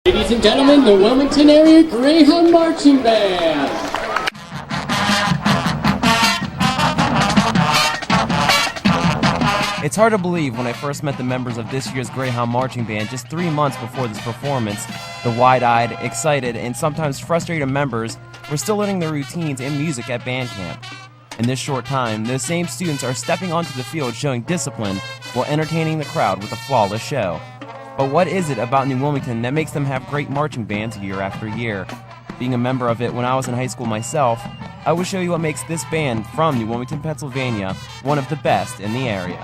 Ladies and gentlemen, the Wilmington Area Greyhound Marching Band. It's hard to believe when I first met the members of this year's Greyhound Marching Band just 3 months before this performance, the wide-eyed, excited, and sometimes frustrated members were still learning their routines and music at band camp. In this short time, those same students are stepping onto the field showing discipline while entertaining the crowd with a flawless show. But what is it about New Wilmington that makes them have great marching bands year after year? Being a member of it when I was in high school myself, I will show you what makes this band from New Wilmington, Pennsylvania, one of the best in the area.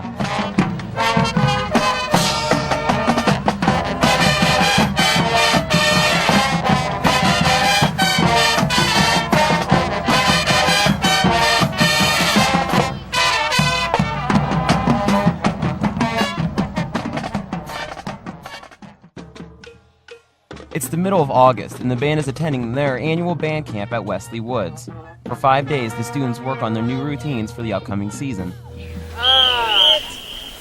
It's the middle of August, and the band is attending their annual band camp at Wesley Woods. For 5 days, the students work on their new routines for the upcoming season.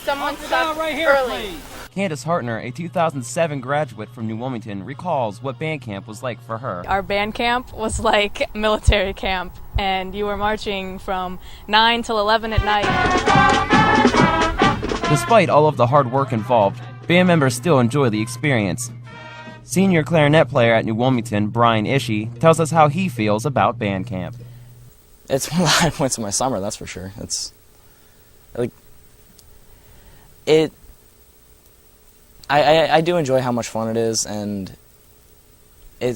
Someone stop right here, early. Please. Candace Hartner, a 2007 graduate from New Wilmington, recalls what band camp was like for her. Our band camp was like military camp, and you were marching from 9 till 11 at night. Despite all of the hard work involved, band members still enjoy the experience. Senior clarinet player at New Wilmington, Brian Ishii, tells us how he feels about band camp. It's one of the high points of my summer, that's for sure. It's like I do enjoy how much fun it is, and I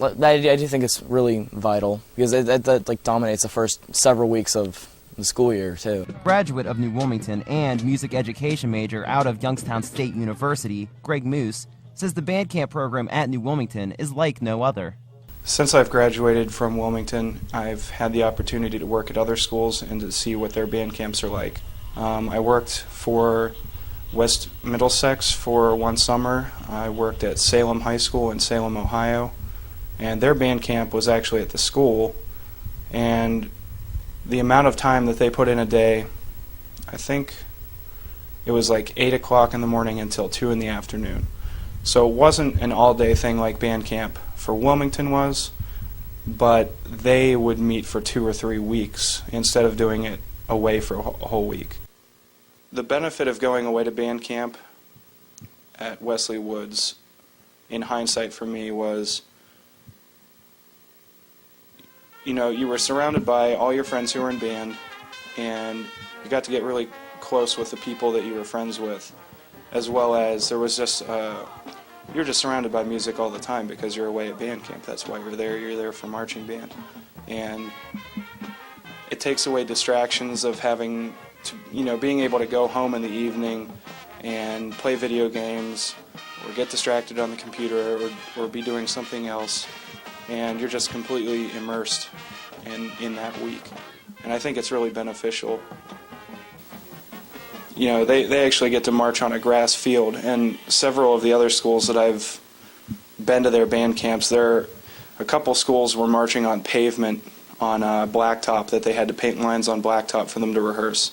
do think it's really vital because it like dominates the first several weeks of the school year too. Graduate of New Wilmington and music education major out of Youngstown State University, Greg Moose, says the band camp program at New Wilmington is like no other. Since I've graduated from Wilmington, I've had the opportunity to work at other schools and to see what their band camps are like. I worked for West Middlesex for one summer. I worked at Salem High School in Salem, Ohio, and their band camp was actually at the school, and the amount of time that they put in a day, I think it was like 8 o'clock in the morning until 2 in the afternoon. So it wasn't an all-day thing like band camp for Wilmington was, but they would meet for 2 or 3 weeks instead of doing it away for a whole week. The benefit of going away to band camp at Wesley Woods, in hindsight for me, was you were surrounded by all your friends who were in band, and you got to get really close with the people that you were friends with, as well as there was just, you're just surrounded by music all the time because you're away at band camp. That's why you're there for marching band. And it takes away distractions of having to, being able to go home in the evening and play video games or get distracted on the computer or be doing something else. And you're just completely immersed in that week. And I think it's really beneficial. They actually get to march on a grass field, and several of the other schools that I've been to their band camps, a couple schools were marching on pavement on blacktop that they had to paint lines on blacktop for them to rehearse.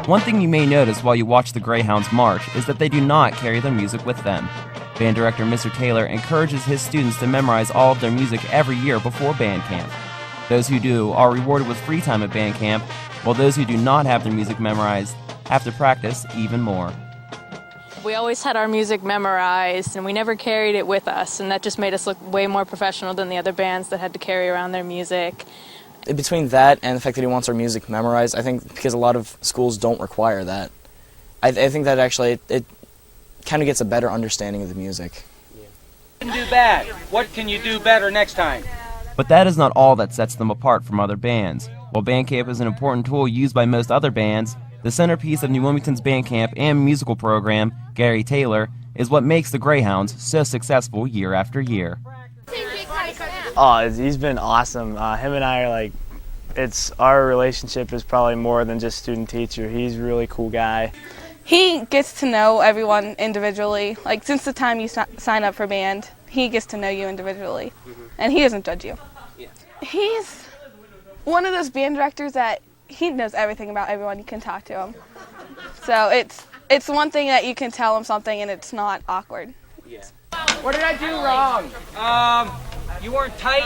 One thing you may notice while you watch the Greyhounds march is that they do not carry their music with them. Band director Mr. Taylor encourages his students to memorize all of their music every year before band camp. Those who do are rewarded with free time at band camp, while those who do not have their music memorized have to practice even more. We always had our music memorized, and we never carried it with us, and that just made us look way more professional than the other bands that had to carry around their music. Between that and the fact that he wants our music memorized, I think because a lot of schools don't require that, I think that actually it kind of gets a better understanding of the music. You can do bad. What can you do better next time? But that is not all that sets them apart from other bands. While band camp is an important tool used by most other bands, the centerpiece of New Wilmington's band camp and musical program, Gary Taylor, is what makes the Greyhounds so successful year after year. Oh, he's been awesome. Him and I are our relationship is probably more than just student-teacher. He's a really cool guy. He gets to know everyone individually. Like, since the time you sign up for band, he gets to know you individually, and he doesn't judge you. He's one of those band directors that he knows everything about everyone. You can talk to him. So it's one thing that you can tell him something and it's not awkward. Yeah. What did I do wrong? You weren't tight.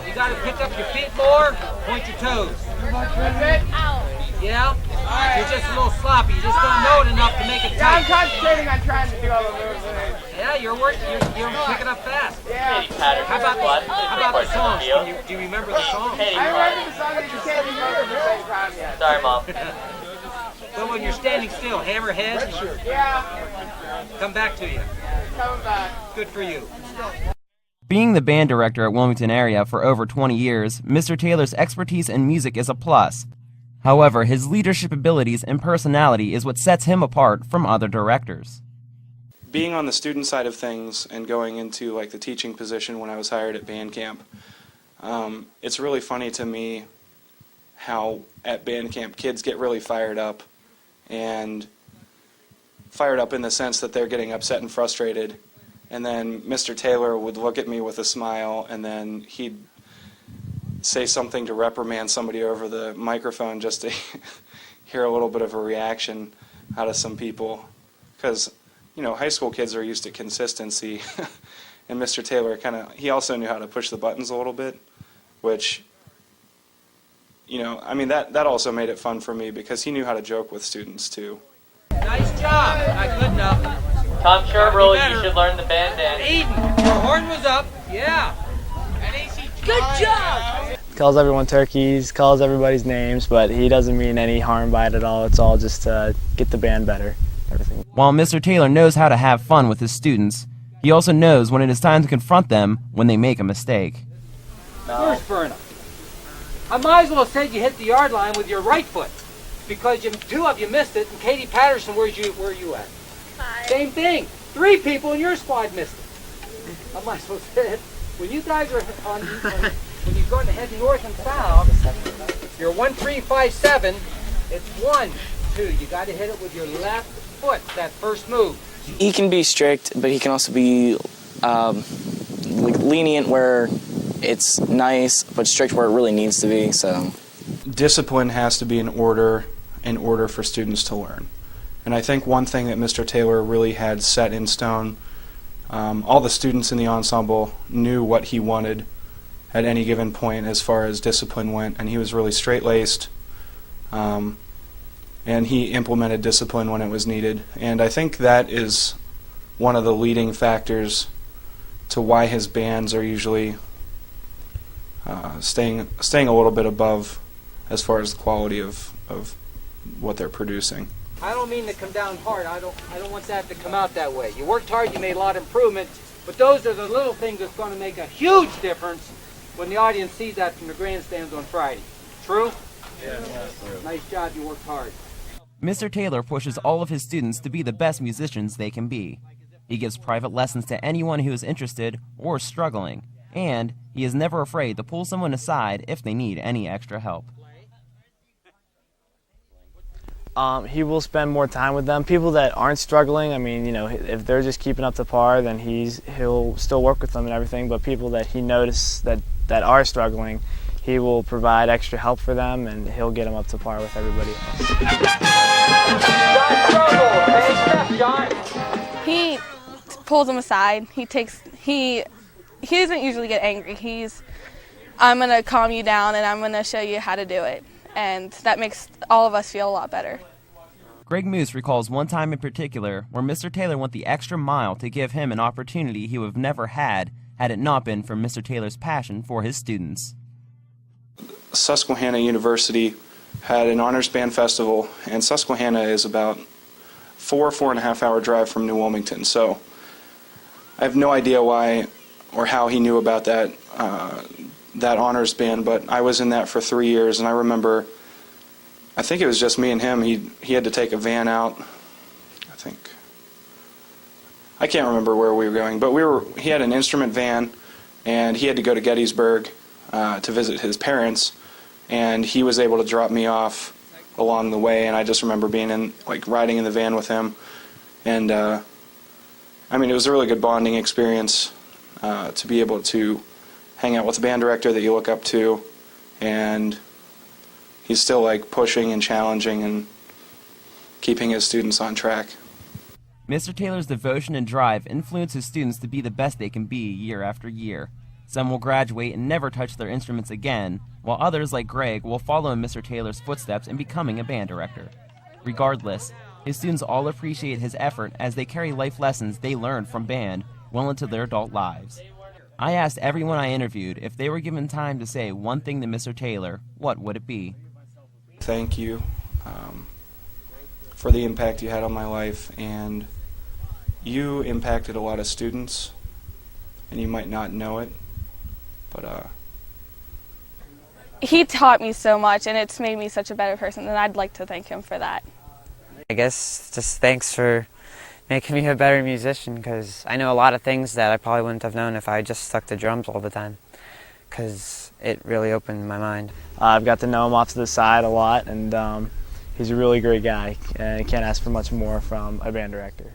You got to pick up your feet more. Point your toes. That's it? Yeah? You're just a little sloppy. You just don't know it enough to make it Yeah, I'm tight. concentrating on trying to do all the moves. Yeah, you're picking up fast. Yeah. How about the songs? Do you remember the songs? I remember the song that you can't remember at the same time yet. Sorry, Mom. But when you're standing still, hammerhead, Yeah. come back to you. Coming back. Good for you. Being the band director at Wilmington Area for over 20 years, Mr. Taylor's expertise in music is a plus. However, his leadership abilities and personality is what sets him apart from other directors. Being on the student side of things and going into like the teaching position when I was hired at band camp, it's really funny to me how at band camp kids get really fired up, and fired up in the sense that they're getting upset and frustrated, and then Mr. Taylor would look at me with a smile, and then he'd say something to reprimand somebody over the microphone just to hear a little bit of a reaction out of some people, because high school kids are used to consistency, and Mr. Taylor he also knew how to push the buttons a little bit, which that also made it fun for me because he knew how to joke with students too. Nice job. Not good enough. Tom Sherbrill, you should learn the band dance. Eden, your horn was up. Yeah. Good job. Calls everyone turkeys, calls everybody's names, but he doesn't mean any harm by it at all. It's all just to get the band better. Everything. While Mr. Taylor knows how to have fun with his students, he also knows when it is time to confront them when they make a mistake. First, Verna, I might as well have said you hit the yard line with your right foot, because two of you missed it, and Katie Patterson, where are you at? 5. Same thing. 3 people in your squad missed it. I might as well have said, when you guys are when you're going to head north and south, you're 1, 3, 5, 7. It's 1, 2. You got to hit it with your left foot. That first move. He can be strict, but he can also be lenient where it's nice, but strict where it really needs to be. So, discipline has to be in order for students to learn. And I think one thing that Mr. Taylor really had set in stone, all the students in the ensemble knew what he wanted at any given point as far as discipline went, and he was really straight-laced, and he implemented discipline when it was needed. And I think that is one of the leading factors to why his bands are usually staying a little bit above as far as the quality of what they're producing. I don't mean to come down hard. I don't want that to come out that way. You worked hard, you made a lot of improvements, but those are the little things that's going to make a huge difference when the audience sees that from the grandstands on Friday. True? Yeah. Nice job, you worked hard. Mr. Taylor pushes all of his students to be the best musicians they can be. He gives private lessons to anyone who is interested or struggling, and he is never afraid to pull someone aside if they need any extra help. He will spend more time with them. People that aren't struggling, I mean, if they're just keeping up to par, then he'll still work with them and everything. But people that he notices that are struggling, he will provide extra help for them, and he'll get them up to par with everybody else. He pulls them aside. He doesn't usually get angry. I'm going to calm you down and I'm going to show you how to do it. And that makes all of us feel a lot better. Greg Moose recalls one time in particular where Mr. Taylor went the extra mile to give him an opportunity he would have never had it not been for Mr. Taylor's passion for his students. Susquehanna University had an honors band festival, and Susquehanna is about 4.5 hour drive from New Wilmington. So I have no idea why or how he knew about that honors band, but I was in that for 3 years, and I remember, I think it was just me and him. He had to take a van out. I can't remember where we were going, but he had an instrument van, and he had to go to Gettysburg to visit his parents, and he was able to drop me off along the way, and I just remember being riding in the van with him, and it was a really good bonding experience to be able to hang out with a band director that you look up to, and he's still like pushing and challenging and keeping his students on track. Mr. Taylor's devotion and drive influence his students to be the best they can be year after year. Some will graduate and never touch their instruments again, while others, like Greg, will follow in Mr. Taylor's footsteps in becoming a band director. Regardless, his students all appreciate his effort as they carry life lessons they learned from band well into their adult lives. I asked everyone I interviewed if they were given time to say one thing to Mr. Taylor, what would it be? Thank you for the impact you had on my life, and you impacted a lot of students, and you might not know it, but He taught me so much, and it's made me such a better person, and I'd like to thank him for that. I guess just thanks for making me a better musician, because I know a lot of things that I probably wouldn't have known if I just stuck to drums all the time, because it really opened my mind. I've got to know him off to the side a lot, and he's a really great guy. You can't ask for much more from a band director.